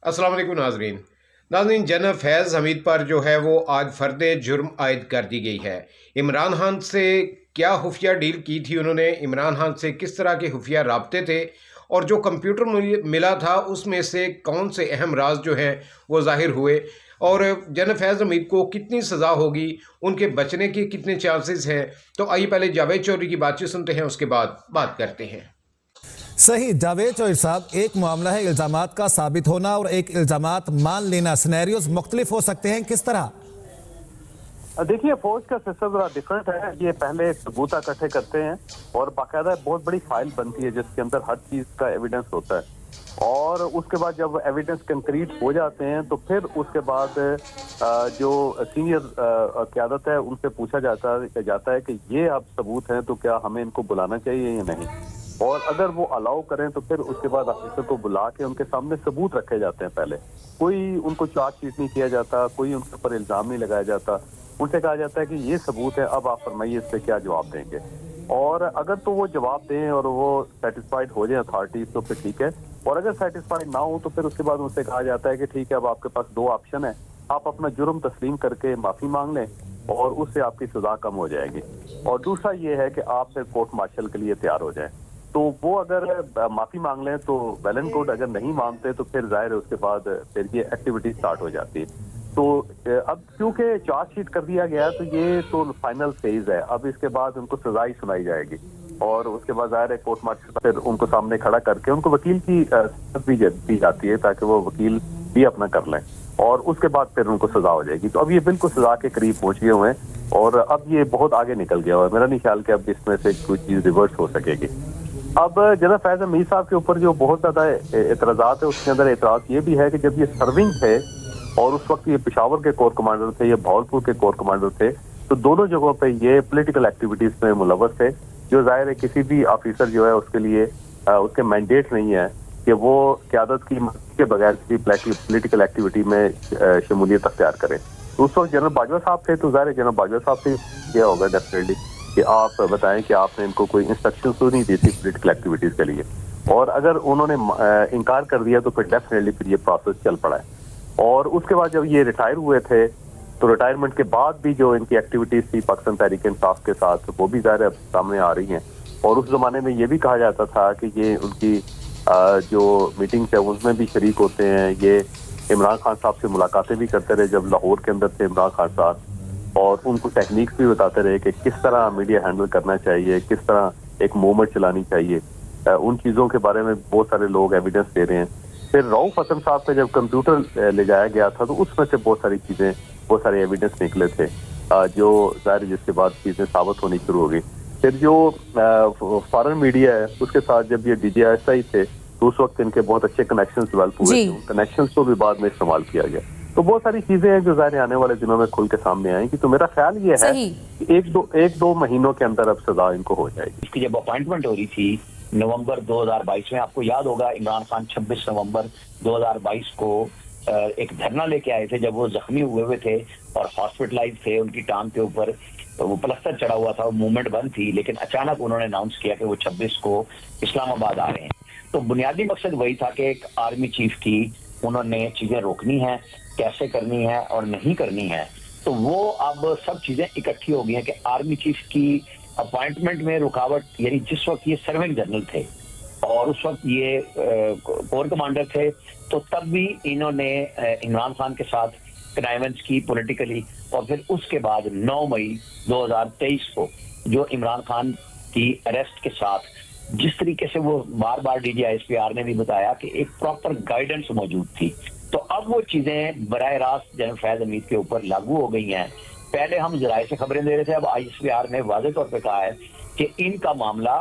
अस्सलाम वालेकुम नाजरीन। जनरल फैज़ हमीद पर जो है वो आज फ़र्द जुर्म आयद कर दी गई है। इमरान खान से क्या खुफिया डील की थी उन्होंने, इमरान खान से किस तरह के खुफिया राब्ते थे और जो कंप्यूटर मिला था उसमें से कौन से अहम राज जो हैं वो ज़ाहिर हुए और जनरल फैज़ हमीद को कितनी सज़ा होगी, उनके बचने के कितने चांसेस हैं। तो आइए पहले जावेद चौधरी की बातचीत सुनते हैं, उसके बाद बात करते हैं। सही जावेद चौधरी साहब, एक मामला है इल्जामात का साबित होना और एक इल्जामात मान लेना। सिनेरियोज मुख्तलिफ हो सकते हैं, किस तरह? देखिए, फौज का सिस्टम जरा डिफरेंट है। ये पहले सबूत इकट्ठे करते हैं और बाकायदा बहुत बड़ी फाइल बनती है जिसके अंदर हर चीज का एविडेंस होता है, और उसके बाद जब एविडेंस कंक्रीट हो जाते हैं तो फिर उसके बाद जो सीनियर क़यादत है उनसे पूछा जाता है कि ये अब सबूत हैं तो क्या हमें इनको बुलाना चाहिए या नहीं, और अगर वो अलाउ करें तो फिर उसके बाद ऑफिसर को बुला के उनके सामने सबूत रखे जाते हैं। पहले कोई उनको चार्जशीट नहीं किया जाता, कोई उनके ऊपर इल्जाम नहीं लगाया जाता। उनसे कहा जाता है कि ये सबूत है, अब आप फरमाइए इस पे क्या जवाब देंगे। और अगर तो वो जवाब दें और वो सेटिस्फाइड हो जाए अथॉरिटीज तो फिर ठीक है, और अगर सेटिस्फाइड ना हो तो फिर उसके बाद उनसे कहा जाता है कि ठीक है, अब आपके पास दो ऑप्शन है, आप अपना जुर्म तस्लीम करके माफी मांग लें और उससे आपकी सजा कम हो जाएगी, और दूसरा ये है कि आप फिर कोर्ट मार्शल के लिए तैयार हो जाएं। तो वो अगर माफी मांग लें तो वेल एंड गुड, अगर नहीं मांगते तो फिर जाहिर है उसके बाद फिर ये एक्टिविटी स्टार्ट हो जाती है। तो अब क्योंकि चार्जशीट कर दिया गया तो ये तो फाइनल फेज है, अब इसके बाद उनको सजा ही सुनाई जाएगी और उसके बाद जाहिर है कोर्ट मार्शल फिर उनको सामने खड़ा करके उनको वकील की भी दी जाती है ताकि वो वकील भी अपना कर लें, और उसके बाद फिर उनको सजा हो जाएगी। तो अब ये बिल्कुल सजा के करीब पहुंच गए हुए हैं और अब ये बहुत आगे निकल गया हुआ है। मेरा नहीं ख्याल कि अब इसमें से कोई चीज रिवर्स हो सकेगी। अब जनरल फैज हमीद साहब के ऊपर जो बहुत ज्यादा एतराजात है, उसके अंदर एतराज ये भी है कि जब ये सर्विंग थे और उस वक्त ये पेशावर के कोर कमांडर थे, ये भावलपुर के कोर कमांडर थे, तो दोनों जगहों पे ये पॉलिटिकल एक्टिविटीज में मुलव्वस थे, जो जाहिर है किसी भी ऑफिसर जो है उसके लिए उसके मैंडेट नहीं है कि वो क़यादत की मर्जी के बगैर किसी पॉलिटिकल एक्टिविटी में शमूलियत अख्तियार करें। तो उस वक्त जनरल बाजवा साहब थे, तो जाहिर है जनरल बाजवा साहब से यह होगा डेफिनेटली कि आप बताएं कि आपने इनको कोई इंस्ट्रक्शन तो नहीं दी थी पॉलिटिकल एक्टिविटीज के लिए, और अगर उन्होंने इनकार कर दिया तो फिर डेफिनेटली फिर ये प्रोसेस चल पड़ा है। और उसके बाद जब ये रिटायर हुए थे तो रिटायरमेंट के बाद भी जो इनकी एक्टिविटीज थी पाकिस्तान तहरीक इंसाफ के साथ, वो भी ज़ाहिर सामने आ रही हैं। और उस जमाने में ये भी कहा जाता था कि ये उनकी जो मीटिंग्स है उसमें भी शरीक होते हैं, ये इमरान खान साहब से मुलाकातें भी करते रहे जब लाहौर के अंदर थे इमरान खान साहब, और उनको टेक्निक्स भी बताते रहे कि किस तरह मीडिया हैंडल करना चाहिए, किस तरह एक मूवमेंट चलानी चाहिए। उन चीज़ों के बारे में बहुत सारे लोग एविडेंस दे रहे हैं। फिर रऊफ हसन साहब का जब कंप्यूटर ले जाया गया था तो उसमें से बहुत सारी चीजें, बहुत सारे एविडेंस निकले थे जो जाहिर जिसके बाद चीजें साबित होनी शुरू हो गई। फिर जो फॉरेन मीडिया है उसके साथ जब ये DJSI थे तो उस वक्त इनके बहुत अच्छे कनेक्शन डेवलप हुए थे, उन कनेक्शन को भी बाद में इस्तेमाल किया गया। तो बहुत सारी चीजें हैं जो जाहिर आने वाले दिनों में खुल के सामने आएंगी। तो मेरा ख्याल ये है कि एक दो महीनों के अंदर अब सजा इनको हो जाएगी। इसकी जब अपॉइंटमेंट हो रही थी नवंबर 2022 में, आपको याद होगा इमरान खान 26 नवंबर 2022 को एक धरना लेके आए थे जब वो जख्मी हुए थे और हॉस्पिटलाइज थे, उनकी टांग के ऊपर वो प्लास्टर चढ़ा हुआ था, वो मूवमेंट बंद थी, लेकिन अचानक उन्होंने अनाउंस किया कि वो 26 को इस्लामाबाद आ रहे हैं। तो बुनियादी मकसद वही था कि एक आर्मी चीफ की उन्होंने चीजें रोकनी है, कैसे करनी है और नहीं करनी है। तो वो अब सब चीजें इकट्ठी हो गई हैं कि आर्मी चीफ की अपॉइंटमेंट में रुकावट, यानी जिस वक्त ये सर्विंग जनरल थे और उस वक्त ये कोर कमांडर थे, तो तब भी इन्होंने इमरान खान के साथ कनाइवेंस की पॉलिटिकली, और फिर उसके बाद 9 मई 2023 को जो इमरान खान की अरेस्ट के साथ जिस तरीके से वो बार बार DGISPR ने भी बताया कि एक प्रॉपर गाइडेंस मौजूद थी, तो अब वो चीजें बराह रास्त जनरल फैज हमीद के ऊपर लागू हो गई हैं। पहले हम जराये से खबरें दे रहे थे, अब ISPR ने वाज़ेह तौर पे कहा है कि इनका मामला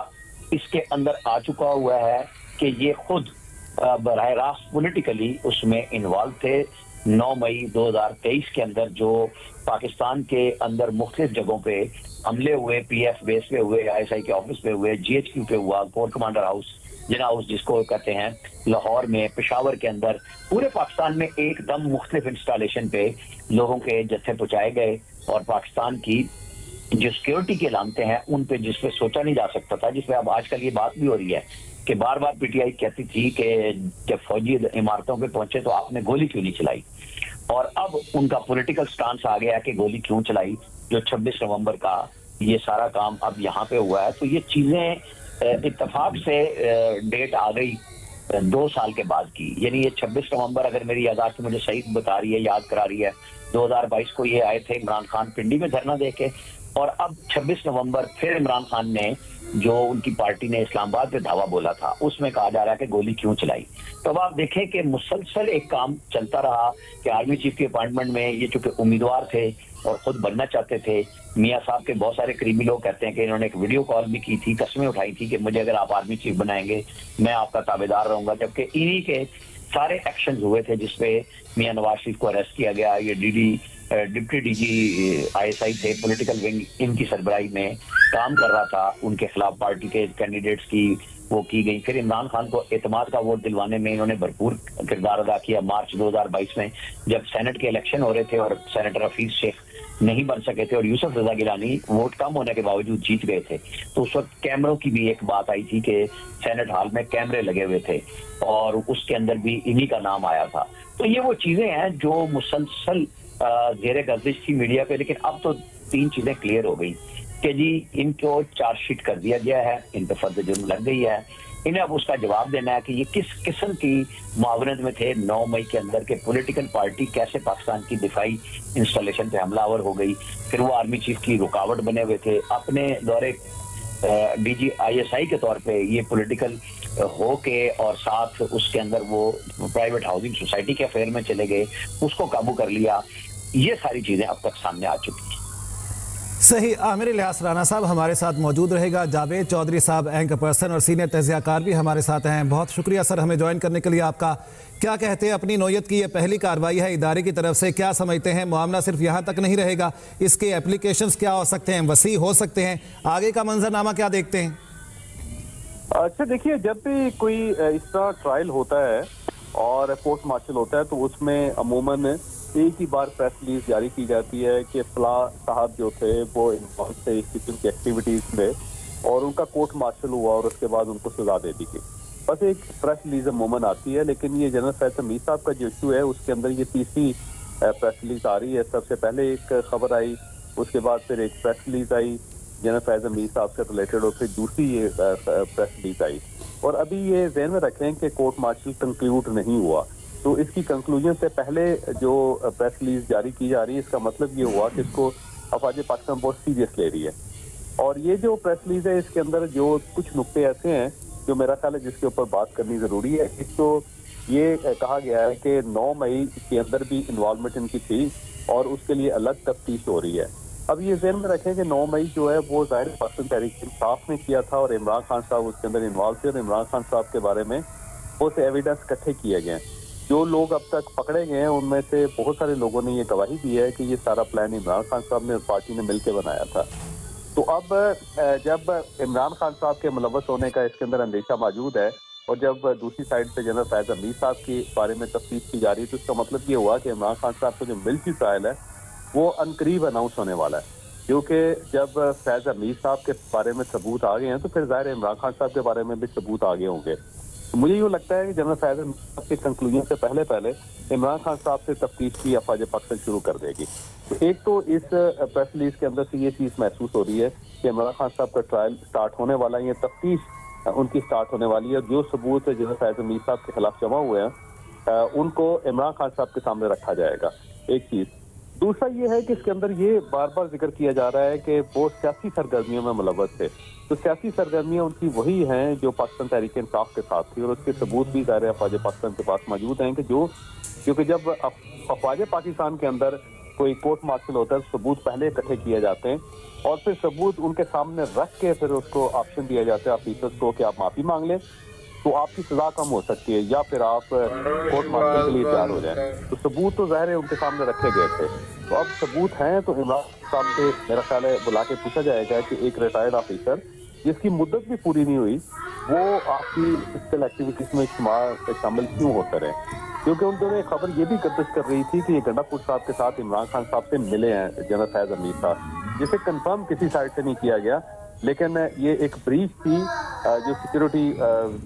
इसके अंदर आ चुका हुआ है कि ये खुद बराह रास्त पॉलिटिकली उसमें इन्वॉल्व थे। 9 मई 2023 के अंदर जो पाकिस्तान के अंदर मुख्तलिफ जगहों पे हमले हुए, PF बेस पे हुए, ISI के ऑफिस पे हुए, GHQ पे हुआ, कोर कमांडर हाउस जिना हाउस जिसको कहते हैं, लाहौर में, पेशावर के अंदर, पूरे पाकिस्तान में एकदम मुख्तलिफ इंस्टॉलेशन पे लोगों के जत्थे पहुंचाए गए और पाकिस्तान की जो सिक्योरिटी के लानते हैं उन पे जिस पे सोचा नहीं जा सकता था, जिसपे अब आजकल ये बात भी हो रही है कि बार बार पीटीआई कहती थी कि जब फौजी इमारतों पे पहुंचे तो आपने गोली क्यों नहीं चलाई, और अब उनका पॉलिटिकल स्टांस आ गया कि गोली क्यों चलाई, जो 26 नवंबर का ये सारा काम अब यहाँ पे हुआ है। तो ये चीजें इत्तेफाक से डेट आ गई 2 साल के बाद की, यानी ये 26 नवंबर अगर मेरी याददाश्त मुझे सही बता रही है, याद करा रही है, 2022 को ये आए थे इमरान खान पिंडी में धरना देके, और अब 26 नवंबर फिर इमरान खान ने जो उनकी पार्टी ने इस्लामाबाद पे धावा बोला था उसमें कहा जा रहा है कि गोली क्यों चलाई। तो अब आप देखें कि मुसलसल एक काम चलता रहा कि आर्मी चीफ के अपॉइंटमेंट में ये चूंकि उम्मीदवार थे और खुद बनना चाहते थे, मियां साहब के बहुत सारे करीबी लोग कहते हैं कि इन्होंने एक वीडियो कॉल भी की थी, कस्में उठाई थी कि मुझे अगर आप आर्मी चीफ बनाएंगे मैं आपका ताबेदार रहूंगा, जबकि इन्हीं के सारे एक्शन हुए थे जिसपे मियां नवाज शरीफ को अरेस्ट किया गया। ये डिप्टी डीजी आईएसआई थे, पॉलिटिकल विंग इनकी सरबराही में काम कर रहा था, उनके खिलाफ पार्टी के कैंडिडेट्स की वो की गई। फिर इमरान खान को एतमाद का वोट दिलवाने में इन्होंने भरपूर किरदार अदा किया। मार्च 2022 में जब सेनेट के इलेक्शन हो रहे थे और सेनेटर हफीज शेख नहीं बन सके थे और यूसुफ रजा गिलानी वोट कम होने के बावजूद जीत गए थे, तो उस वक्त कैमरों की भी एक बात आई थी कि सेनेट हॉल में कैमरे लगे हुए थे और उसके अंदर भी इन्हीं का नाम आया था। तो ये वो चीजें हैं जो मुसलसल जेरे गर्दिश थी मीडिया पे, लेकिन अब तो 3 चीजें क्लियर हो गई कि जी इनको चार्जशीट कर दिया गया है, इन पर फर्द जुर्म लग गई है, इन्हें अब उसका जवाब देना है कि ये किस किस्म की मुआवनत में थे 9 मई के अंदर के पॉलिटिकल पार्टी कैसे पाकिस्तान की दिफाई इंस्टॉलेशन पे हमलावर हो गई। फिर वो आर्मी चीफ की रुकावट बने हुए थे, अपने दौरे डीजी आईएसआई के तौर पे ये पॉलिटिकल हो के और साथ उसके अंदर वो प्राइवेट हाउसिंग सोसाइटी के अफेयर में चले गए, उसको काबू कर लिया। ये सारी चीजें अब तक सामने आ चुकी हैं। सही। आमिर इलियास राना साहब हमारे साथ मौजूद रहेगा, जावेद चौधरी साहब एंकर पर्सन और सीनियर तजियाकार भी हमारे साथ हैं। बहुत शुक्रिया सर हमें ज्वाइन करने के लिए आपका। क्या कहते हैं, अपनी नौयत की ये पहली कार्रवाई है इदारे की तरफ से, क्या समझते हैं मामला सिर्फ यहाँ तक नहीं रहेगा, इसके एप्लीकेशंस क्या हो सकते हैं, वसी हो सकते हैं, आगे का मंजरनामा क्या देखते हैं? अच्छा देखिए, जब भी कोई इस तरह ट्रायल होता है और कोर्ट मार्शल होता है तो उसमें अमूमन एक ही बार प्रेस रिलीज जारी की जाती है कि फलां साहब जो थे वो इन्वॉल्व थे इस किस्म की एक्टिविटीज में और उनका कोर्ट मार्शल हुआ और उसके बाद उनको सजा दे दी गई। बस एक प्रेस रिलीज अमूमन आती है, लेकिन ये जनरल फैज हमीद साहब का जो इशू है उसके अंदर ये तीसरी प्रेस रिलीज आ रही है। सबसे पहले एक खबर आई, उसके बाद फिर एक press release I general Faiz Hamid साहब से रिलेटेड और फिर दूसरी ये प्रेस रिलीज आई। और अभी ये ध्यान में रखें कि कोर्ट मार्शल कंक्लूड नहीं हुआ, तो इसकी कंक्लूजन से पहले जो प्रेस रिलीज जारी की जा रही है इसका मतलब ये हुआ कि इसको अफवाज पाकिस्तान बहुत सीरियस ले रही है। और ये जो प्रेस रिलीज है इसके अंदर जो कुछ नुक्ते ऐसे हैं जो मेरा ख्याल है जिसके ऊपर बात करनी जरूरी है। एक तो ये कहा गया है कि 9 मई के अंदर भी इन्वॉल्वमेंट इनकी थी और उसके लिए अलग तफ्तीश हो रही है। अब ये ज़हन में रखें कि 9 मई जो है वो ज़ाहिर पाकिस्तान तहरीक इंसाफ ने किया था और इमरान खान साहब उसके अंदर इन्वॉल्व थे और इमरान खान साहब के बारे में बहुत एविडेंस इकट्ठे किए गए। जो लोग अब तक पकड़े गए हैं उनमें से बहुत सारे लोगों ने ये गवाही दी है कि ये सारा प्लान इमरान खान साहब ने और पार्टी ने मिलकर बनाया था। तो अब जब इमरान खान साहब के मुलव्वस होने का इसके अंदर अंदेशा मौजूद है और जब दूसरी साइड से जनरल फैज हमीद साहब के बारे में तफ्तीश की जा रही है तो इसका मतलब ये हुआ कि इमरान खान साहब को जो मिलिट्री ट्रायल है वो अनकरीब अनाउंस होने वाला है, क्योंकि जब फैज हमीद साहब के बारे में सबूत आ गए हैं तो फिर ज़ाहिर इमरान खान साहब के बारे में भी सबूत आ गए होंगे। तो मुझे यूँ लगता है कि जनरल फैज हमीद साहब के कंक्लूजन से पहले इमरान खान साहब से तफ्तीश की अफवाज पाकिस्तान शुरू कर देगी। तो एक तो इस प्रेस रिलीज के अंदर से ये चीज़ महसूस हो रही है कि इमरान खान साहब का ट्रायल स्टार्ट होने वाला है, ये तफ्तीश उनकी स्टार्ट होने वाली है। जो सबूत जनरल फैज हमीद साहब के खिलाफ जमा हुए हैं उनको इमरान खान साहब के सामने रखा जाएगा, एक चीज़। दूसरा ये है कि इसके अंदर ये बार बार जिक्र किया जा रहा है कि वो सियासी सरगर्मियों में मुलव्वस थे। तो सियासी सरगर्मियाँ उनकी वही हैं जो पाकिस्तान तहरीक इंसाफ के साथ थी और उसके सबूत भी ज़ाहिर अफवाज पाकिस्तान के पास मौजूद हैं कि क्योंकि जब अफवाज पाकिस्तान के अंदर कोई कोर्ट मार्शल होता है तो सबूत पहले इकट्ठे किए जाते हैं और फिर सबूत उनके सामने रख के फिर उसको ऑप्शन दिया जाता है ऑफिसर्स को कि आप माफ़ी मांग लें तो आपकी सजा कम हो सकती है या फिर आप कोर्ट मार्शल के लिए तैयार हो जाएं। तो सबूत तो ज़ाहिर है उनके सामने रखे गए थे, तो अब सबूत हैं तो इमरान साहब से मेरा ख्याल है बुला के पूछा जाएगा कि एक रिटायर्ड ऑफिसर जिसकी मुद्दत भी पूरी नहीं हुई वो आपकी फिजिकल एक्टिविटीज में शामिल क्यों होते रहे, क्योंकि उनके खबर ये भी गर्दिश कर रही थी कि ये गंडापुर साहब के साथ इमरान खान साहब से मिले हैं जनरल फैज हमीद साहब, जिसे कंफर्म किसी साइड से नहीं किया गया लेकिन ये एक ब्रीच थी जो सिक्योरिटी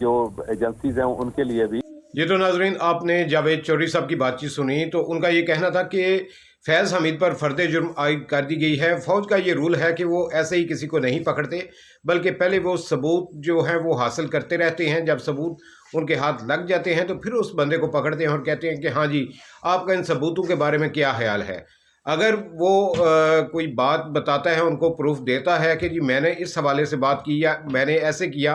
जो एजेंसीज हैं उनके लिए भी। जी तो नाजरीन, आपने जावेद चौधरी साहब की बातचीत सुनी तो उनका ये कहना था कि फैज़ हमीद पर फर्द जुर्म आयद कर दी गई है। फ़ौज का ये रूल है कि वो ऐसे ही किसी को नहीं पकड़ते, बल्कि पहले वो सबूत जो है वो हासिल करते रहते हैं। जब सबूत उनके हाथ लग जाते हैं तो फिर उस बंदे को पकड़ते हैं और कहते हैं कि हाँ जी, आपका इन सबूतों के बारे में क्या ख्याल है। अगर वो कोई बात बताता है, उनको प्रूफ देता है कि जी मैंने इस हवाले से बात की या मैंने ऐसे किया,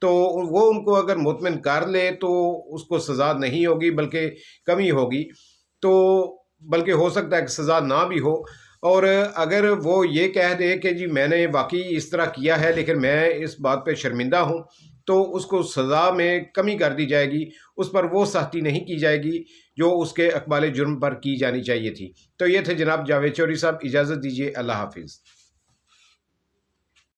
तो वो उनको अगर मुतमिन कर ले तो उसको सज़ा नहीं होगी बल्कि कमी होगी। तो बल्कि हो सकता है कि सज़ा ना भी हो। और अगर वो ये कह दे कि जी मैंने वाकई इस तरह किया है लेकिन मैं इस बात पे शर्मिंदा हूँ, तो उसको सज़ा में कमी कर दी जाएगी, उस पर वो सख्ती नहीं की जाएगी जो उसके अक़बाल जुर्म पर की जानी चाहिए थी। तो ये थे जनाब जावेद चौधरी साहब, इजाज़त दीजिए, अल्लाह हाफ़िज़।